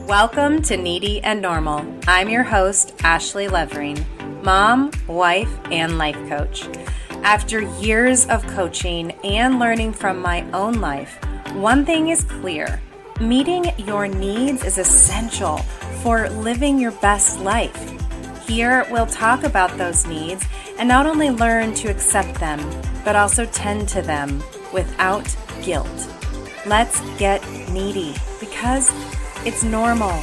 Welcome to Needy and Normal. I'm your host, Ashley Levering, mom, wife, and life coach. After years of coaching and learning from my own life, one thing is clear. Meeting your needs is essential for living your best life. Here, we'll talk about those needs and not only learn to accept them, but also tend to them without guilt. Let's get needy because it's normal.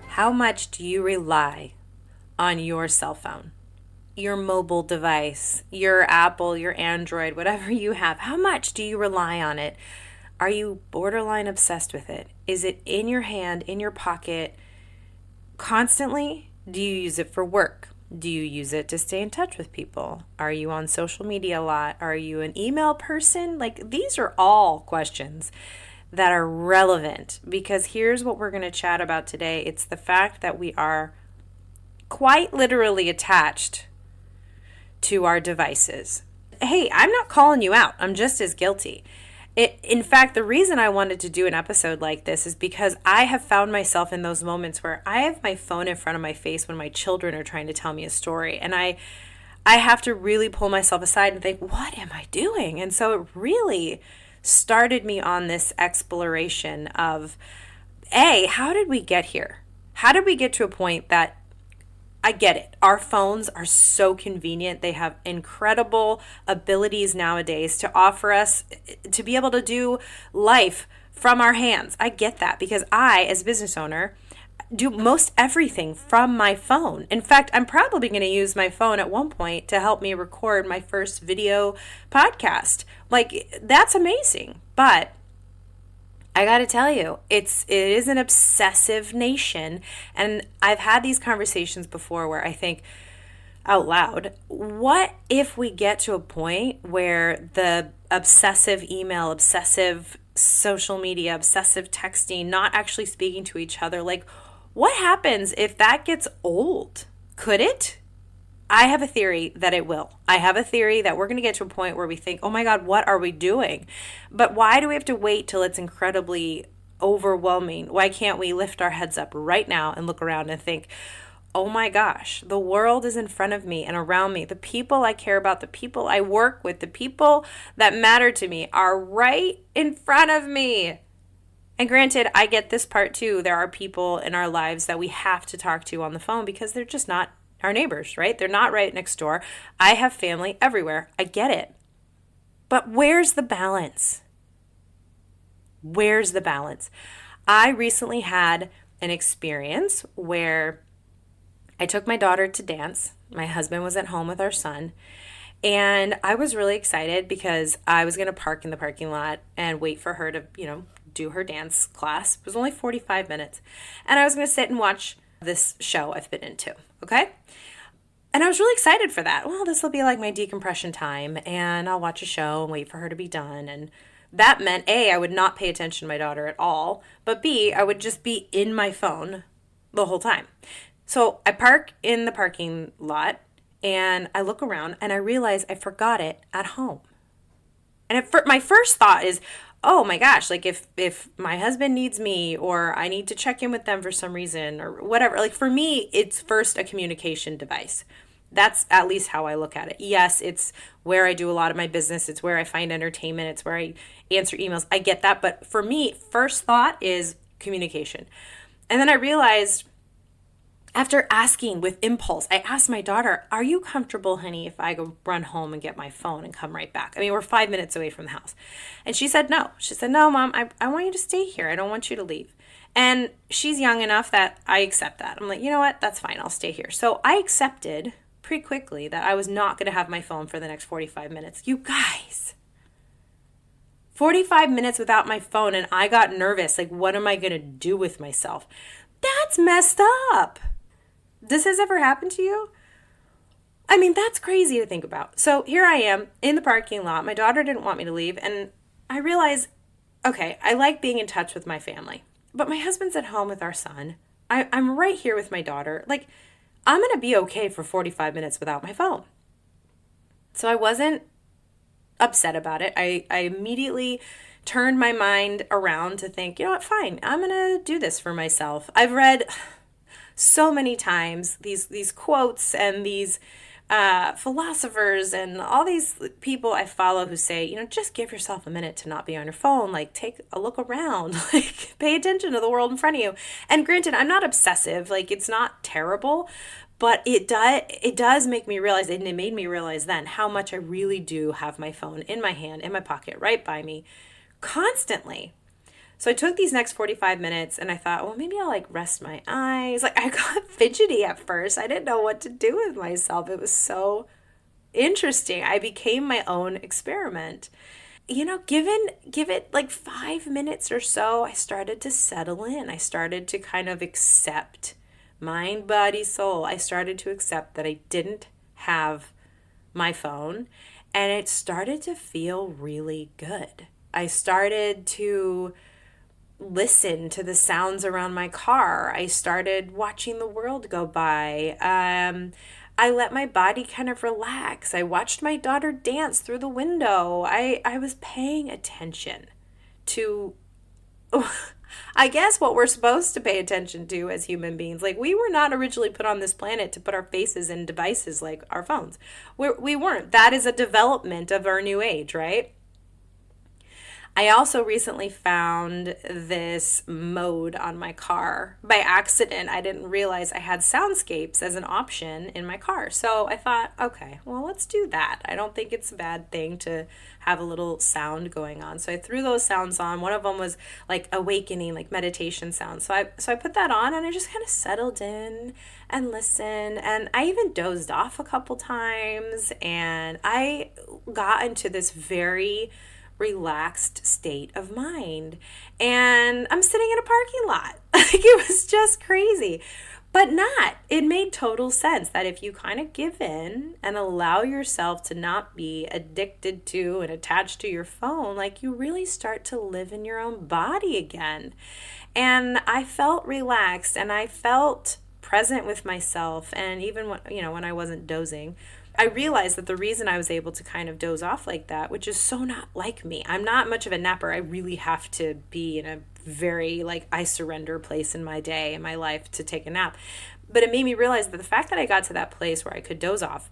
How much do you rely on your cell phone, your mobile device, your Apple, your Android, whatever you have? How much do you rely on it? Are you borderline obsessed with it? Is it in your hand, in your pocket, constantly? Do you use it for work? Do you use it to stay in touch with people? Are you on social media a lot? Are you an email person? These are all questions that are relevant, because here's what we're going to chat about today. It's the fact that we are quite literally attached to our devices. Hey, I'm not calling you out. I'm just as guilty. In fact, the reason I wanted to do an episode like this is because I have found myself in those moments where I have my phone in front of my face when my children are trying to tell me a story, and I have to really pull myself aside and think, what am I doing? And so it really started me on this exploration of, how did we get here? How did we get to a point that, I get it, our phones are so convenient. They have incredible abilities nowadays to offer us to be able to do life from our hands. I get that, because I, as a business owner, do most everything from my phone. In fact, I'm probably going to use my phone at one point to help me record my first video podcast. That's amazing. But I got to tell you, it is an obsessive nation. And I've had these conversations before where I think out loud, what if we get to a point where the obsessive email, obsessive social media, obsessive texting, not actually speaking to each other, what happens if that gets old? Could it? I have a theory that it will. I have a theory that we're going to get to a point where we think, oh my God, what are we doing? But why do we have to wait till it's incredibly overwhelming? Why can't we lift our heads up right now and look around and think, oh my gosh, the world is in front of me and around me. The people I care about, the people I work with, the people that matter to me are right in front of me. And granted, I get this part too. There are people in our lives that we have to talk to on the phone because they're just not our neighbors, right? They're not right next door. I have family everywhere. I get it. But where's the balance? Where's the balance? I recently had an experience where I took my daughter to dance. My husband was at home with our son. And I was really excited because I was going to park in the parking lot and wait for her to, do her dance class. It was only 45 minutes. And I was going to sit and watch this show I've been into, okay? And I was really excited for that. Well, this will be like my decompression time, and I'll watch a show and wait for her to be done. And that meant, A, I would not pay attention to my daughter at all, but B, I would just be in my phone the whole time. So I park in the parking lot, and I look around, and I realize I forgot it at home. And my first thought is, oh my gosh, if my husband needs me or I need to check in with them for some reason or whatever, for me, it's first a communication device. That's at least how I look at it. Yes, it's where I do a lot of my business. It's where I find entertainment. It's where I answer emails. I get that. But for me, first thought is communication. And then I realized, after asking with impulse, I asked my daughter, are you comfortable, honey, if I go run home and get my phone and come right back? I mean, we're 5 minutes away from the house. And she said no. She said, no, Mom, I want you to stay here. I don't want you to leave. And she's young enough that I accept that. I'm like, you know what? That's fine. I'll stay here. So I accepted pretty quickly that I was not going to have my phone for the next 45 minutes. You guys, 45 minutes without my phone, and I got nervous. What am I going to do with myself? That's messed up. Does this ever happen to you? I mean, that's crazy to think about. So here I am in the parking lot. My daughter didn't want me to leave. And I realized, okay, I like being in touch with my family. But my husband's at home with our son. I'm right here with my daughter. I'm going to be okay for 45 minutes without my phone. So I wasn't upset about it. I immediately turned my mind around to think, you know what, fine, I'm going to do this for myself. I've read so many times these quotes and these philosophers and all these people I follow who say, you know, just give yourself a minute to not be on your phone. Like, take a look around, like, pay attention to the world in front of you. And granted, I'm not obsessive. Like, it's not terrible, but it does make me realize, and it made me realize then how much I really do have my phone in my hand, in my pocket, right by me, constantly. So I took these next 45 minutes and I thought, well, maybe I'll like rest my eyes. Like, I got fidgety at first. I didn't know what to do with myself. It was so interesting. I became my own experiment. You know, give it like 5 minutes or so, I started to settle in. I started to kind of accept mind, body, soul. I started to accept that I didn't have my phone, and it started to feel really good. I started to listen to the sounds around my car. I started watching the world go by. I let my body kind of relax. I watched my daughter dance through the window. I was paying attention to, I guess, what we're supposed to pay attention to as human beings. Like, we were not originally put on this planet to put our faces in devices like our phones. We weren't. That is a development of our new age, right? I also recently found this mode on my car by accident. I didn't realize I had soundscapes as an option in my car. So I thought, okay, well, let's do that. I don't think it's a bad thing to have a little sound going on. So I threw those sounds on. One of them was like awakening, like meditation sounds. So I put that on and I just kind of settled in and listened. And I even dozed off a couple times, and I got into this very relaxed state of mind. And I'm sitting in a parking lot. Like, it was just crazy. But not. It made total sense that if you kind of give in and allow yourself to not be addicted to and attached to your phone, like, you really start to live in your own body again. And I felt relaxed and I felt present with myself. And even when I wasn't dozing, I realized that the reason I was able to kind of doze off like that, which is so not like me. I'm not much of a napper. I really have to be in a very, like, I surrender place in my day, in my life, to take a nap. But it made me realize that the fact that I got to that place where I could doze off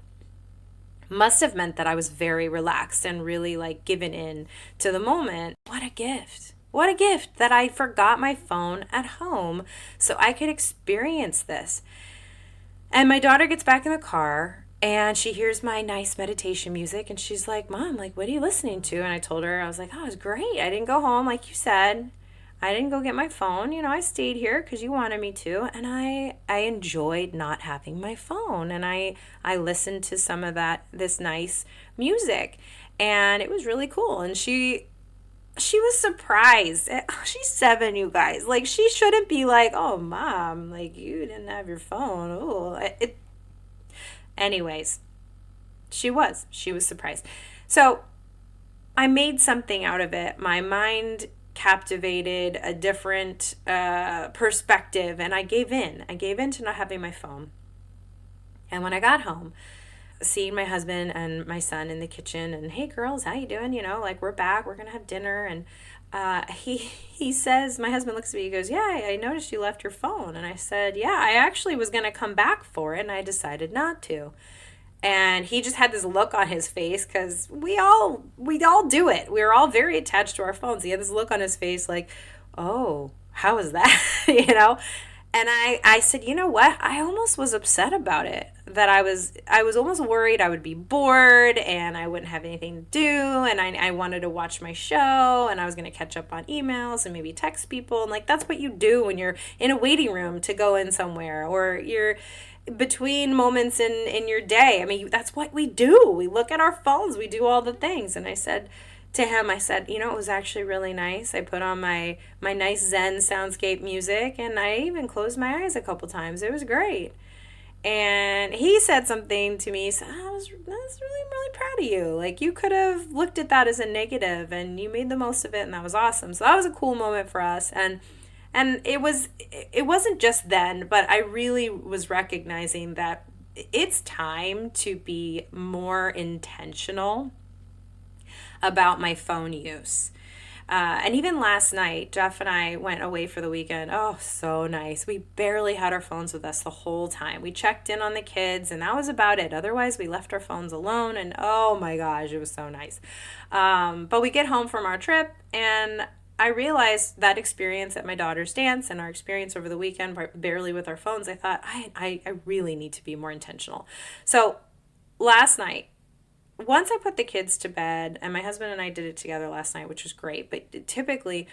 must have meant that I was very relaxed and really, like, given in to the moment. What a gift. What a gift that I forgot my phone at home so I could experience this. And my daughter gets back in the car and she hears my nice meditation music and she's like, Mom, like, what are you listening to? And I told her, I was like, oh, it was great. I didn't go home like you said. I didn't go get my phone. You know, I stayed here because you wanted me to. And I enjoyed not having my phone. And I listened to some of this nice music. And it was really cool. And she was surprised. She's 7, you guys. Like, she shouldn't be like, oh, Mom, like, you didn't have your phone. Oh, anyways, she was surprised. So I made something out of it. My mind captivated a different perspective, and I gave in. I gave in to not having my phone. And when I got home, seeing my husband and my son in the kitchen, and, hey girls, how you doing? You know, like, we're back, we're gonna have dinner. And he says, my husband looks at me, he goes, yeah, I noticed you left your phone. And I said, yeah, I actually was gonna come back for it, and I decided not to. And he just had this look on his face, because we all do it. We're all very attached to our phones. He had this look on his face like, oh, how is that? You know? And I said, you know what? I almost was upset about it. That I was almost worried I would be bored and I wouldn't have anything to do. And I wanted to watch my show, and I was going to catch up on emails and maybe text people. And, like, that's what you do when you're in a waiting room to go in somewhere, or you're between moments in your day. I mean, that's what we do. We look at our phones. We do all the things. And I said to him, I said, you know, it was actually really nice. I put on my nice Zen soundscape music, and I even closed my eyes a couple times. It was great. And he said something to me. He said, I was really proud of you. Like, you could have looked at that as a negative, and you made the most of it, and that was awesome. So that was a cool moment for us. And it wasn't just then, but I really was recognizing that it's time to be more intentional about my phone use. And even last night, Jeff and I went away for the weekend. Oh, so nice. We barely had our phones with us the whole time. We checked in on the kids, and that was about it. Otherwise, we left our phones alone, and oh my gosh, it was so nice. But we get home from our trip, and I realized that experience at my daughter's dance and our experience over the weekend, barely with our phones, I thought, I really need to be more intentional. So last night, once I put the kids to bed, and my husband and I did it together last night, which was great, but typically,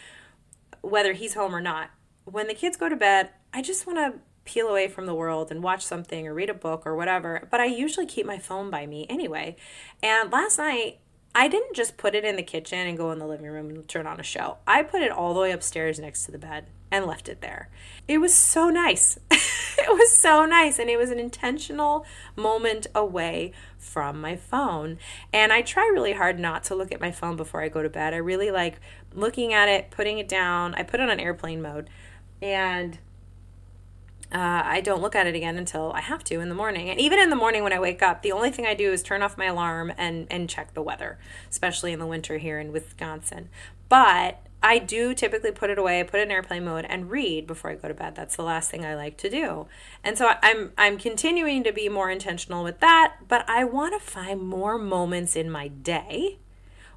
whether he's home or not, when the kids go to bed, I just want to peel away from the world and watch something or read a book or whatever, but I usually keep my phone by me anyway. And last night, I didn't just put it in the kitchen and go in the living room and turn on a show. I put it all the way upstairs next to the bed and left it there. It was so nice. It was so nice. And it was an intentional moment away from my phone. And I try really hard not to look at my phone before I go to bed. I really like looking at it, putting it down. I put it on airplane mode. And I don't look at it again until I have to in the morning. And even in the morning when I wake up, the only thing I do is turn off my alarm and check the weather, especially in the winter here in Wisconsin. But I do typically put it away, put it in airplane mode, and read before I go to bed. That's the last thing I like to do. And so I'm continuing to be more intentional with that, but I want to find more moments in my day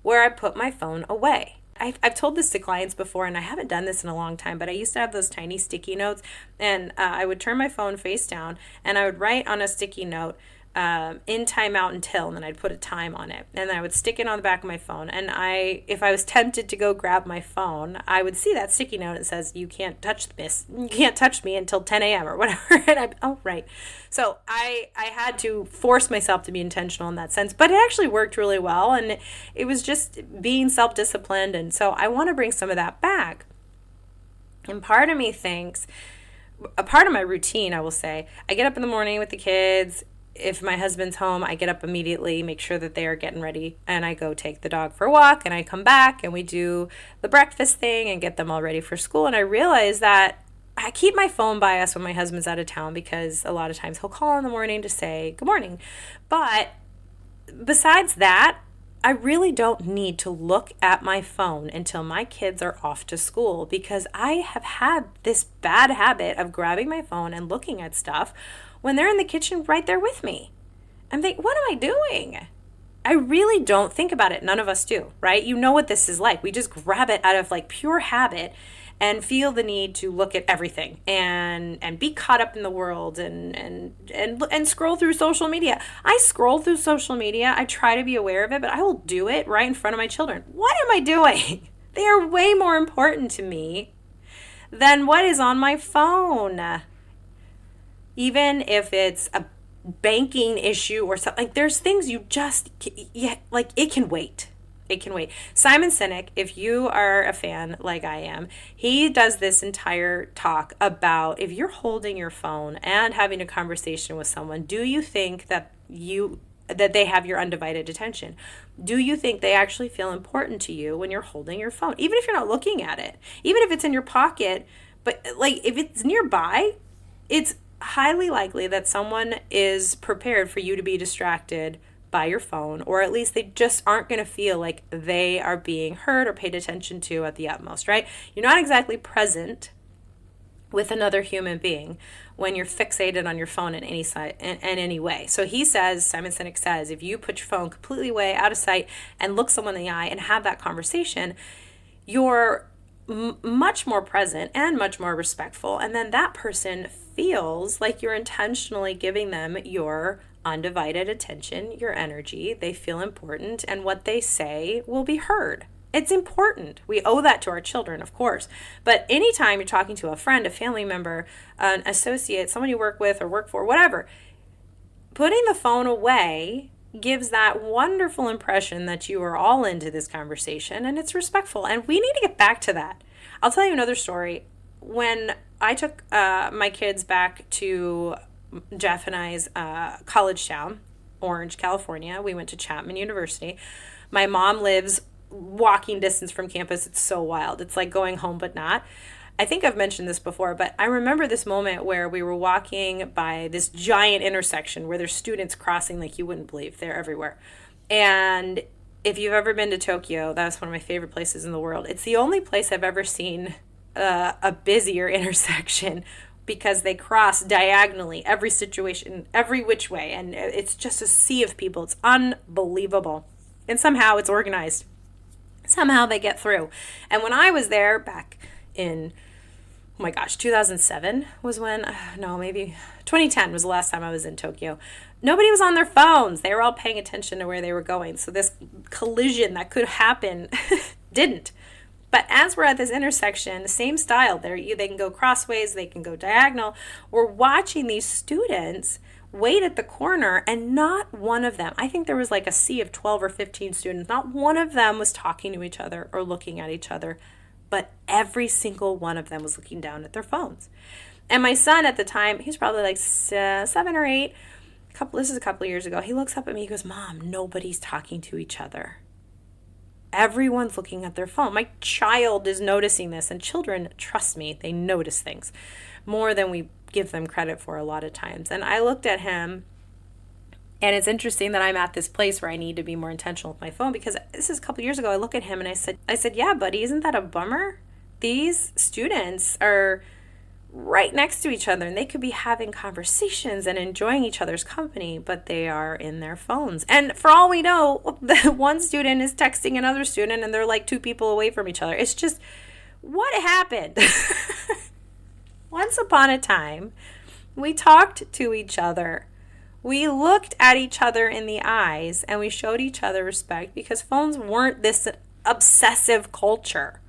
where I put my phone away. I've told this to clients before, and I haven't done this in a long time, but I used to have those tiny sticky notes, and I would turn my phone face down, and I would write on a sticky note, in timeout until, and then I'd put a time on it, and then I would stick it on the back of my phone, and if I was tempted to go grab my phone, I would see that sticky note that says, you can't touch me until 10 a.m. or whatever, and oh, right. So I had to force myself to be intentional in that sense, but it actually worked really well, and it was just being self-disciplined, and so I want to bring some of that back. And part of me thinks, a part of my routine, I will say, I get up in the morning with the kids. If my husband's home, I get up immediately, make sure that they are getting ready, and I go take the dog for a walk, and I come back, and we do the breakfast thing and get them all ready for school. And I realize that I keep my phone by us when my husband's out of town, because a lot of times he'll call in the morning to say good morning. But besides that, I really don't need to look at my phone until my kids are off to school, because I have had this bad habit of grabbing my phone and looking at stuff when they're in the kitchen right there with me. I'm thinking, what am I doing? I really don't think about it. None of us do, right? You know what this is like. We just grab it out of like pure habit and feel the need to look at everything and be caught up in the world and scroll through social media. I scroll through social media. I try to be aware of it, but I will do it right in front of my children. What am I doing? They are way more important to me than what is on my phone. Even if it's a banking issue or something, like there's things you just, yeah, like it can wait. It can wait. Simon Sinek, if you are a fan like I am, he does this entire talk about if you're holding your phone and having a conversation with someone, do you think that they have your undivided attention? Do you think they actually feel important to you when you're holding your phone? Even if you're not looking at it, even if it's in your pocket, but like if it's nearby, it's highly likely that someone is prepared for you to be distracted by your phone, or at least they just aren't going to feel like they are being heard or paid attention to at the utmost, right? You're not exactly present with another human being when you're fixated on your phone in any way. So he says, Simon Sinek says, if you put your phone completely away, out of sight, and look someone in the eye and have that conversation, you're much more present and much more respectful. And then that person feels like you're intentionally giving them your undivided attention, your energy. They feel important, and what they say will be heard. It's important. We owe that to our children, of course. But anytime you're talking to a friend, a family member, an associate, someone you work with or work for, whatever, putting the phone away gives that wonderful impression that you are all into this conversation and it's respectful. And we need to get back to that. I'll tell you another story. When I took my kids back to Jeff and I's college town, Orange, California, we went to Chapman University. My mom lives walking distance from campus. It's so wild. It's like going home, but not. I think I've mentioned this before, but I remember this moment where we were walking by this giant intersection where there's students crossing like you wouldn't believe. They're everywhere. And if you've ever been to Tokyo, that's one of my favorite places in the world. It's the only place I've ever seen a busier intersection because they cross diagonally every situation, every which way. And it's just a sea of people. It's unbelievable. And somehow it's organized. Somehow they get through. And when I was there back in, oh my gosh, 2007 was when, no, maybe 2010 was the last time I was in Tokyo. Nobody was on their phones. They were all paying attention to where they were going. So this collision that could happen didn't. But as we're at this intersection, the same style, they can go crossways, they can go diagonal. We're watching these students wait at the corner, and not one of them, I think there was like a sea of 12 or 15 students, not one of them was talking to each other or looking at each other, but every single one of them was looking down at their phones. And my son at the time, he was probably like 7 or 8, this is a couple of years ago, he looks up at me, he goes, "Mom, nobody's talking to each other. Everyone's looking at their phone." My child is noticing this, and children, trust me, they notice things more than we give them credit for a lot of times. And I looked at him, and it's interesting that I'm at this place where I need to be more intentional with my phone, because this is a couple of years ago. I look at him and I said, "Yeah, buddy, isn't that a bummer? These students are right next to each other and they could be having conversations and enjoying each other's company, but they are in their phones. And for all we know, the one student is texting another student and they're like 2 people away from each other." It's just, what happened? Once upon a time, we talked to each other. We looked at each other in the eyes and we showed each other respect, because phones weren't this obsessive culture.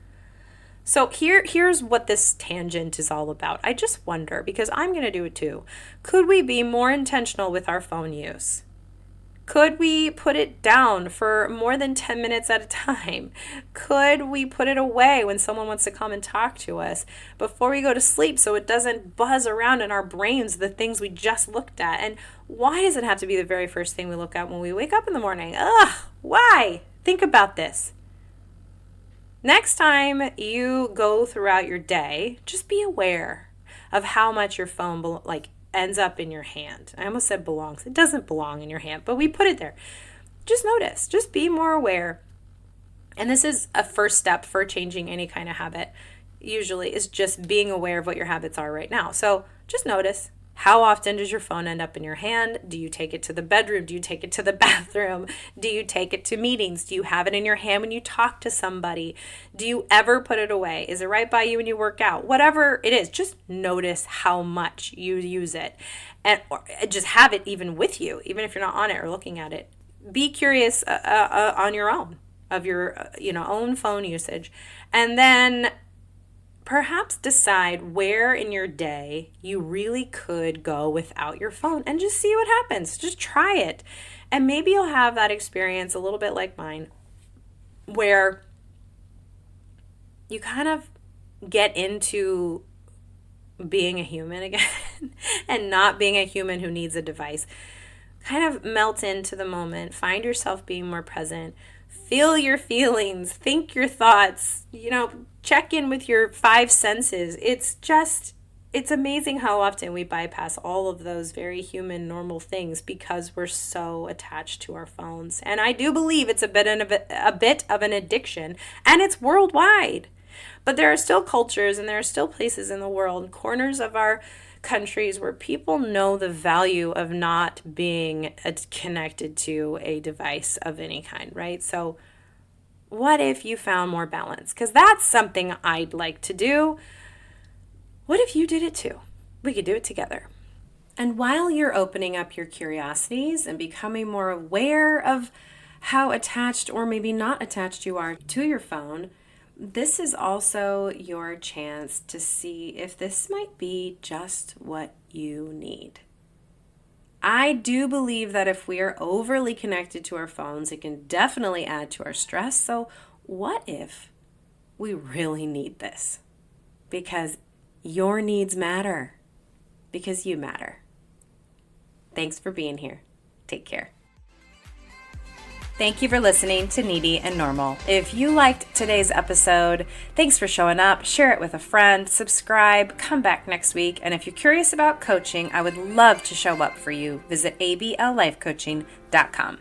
So here's what this tangent is all about. I just wonder, because I'm going to do it too, could we be more intentional with our phone use? Could we put it down for more than 10 minutes at a time? Could we put it away when someone wants to come and talk to us before we go to sleep, so it doesn't buzz around in our brains the things we just looked at? And why does it have to be the very first thing we look at when we wake up in the morning? Why? Think about this. Next time you go throughout your day, just be aware of how much your phone ends up in your hand. I almost said belongs. It doesn't belong in your hand, but we put it there. Just notice. Just be more aware. And this is a first step for changing any kind of habit, usually, is just being aware of what your habits are right now. So just notice. How often does your phone end up in your hand? Do you take it to the bedroom? Do you take it to the bathroom? Do you take it to meetings? Do you have it in your hand when you talk to somebody? Do you ever put it away? Is it right by you when you work out? Whatever it is, just notice how much you use it, and or just have it even with you, even if you're not on it or looking at it. Be curious on your own of your own phone usage, and then perhaps decide where in your day you really could go without your phone and just see what happens. Just try it. And maybe you'll have that experience a little bit like mine, where you kind of get into being a human again and not being a human who needs a device. Kind of melt into the moment. Find yourself being more present. Feel your feelings. Think your thoughts. Check in with your 5 senses. It's amazing how often we bypass all of those very human, normal things because we're so attached to our phones. And I do believe it's a bit of an addiction, and it's worldwide. But there are still cultures and there are still places in the world, corners of our countries, where people know the value of not being connected to a device of any kind, right? So what if you found more balance? Because that's something I'd like to do. What if you did it too? We could do it together. And while you're opening up your curiosities and becoming more aware of how attached or maybe not attached you are to your phone, this is also your chance to see if this might be just what you need. I do believe that if we are overly connected to our phones, it can definitely add to our stress. So what if we really need this? Because your needs matter. Because you matter. Thanks for being here. Take care. Thank you for listening to Needy and Normal. If you liked today's episode, thanks for showing up. Share it with a friend, subscribe, come back next week. And if you're curious about coaching, I would love to show up for you. Visit ablifecoaching.com.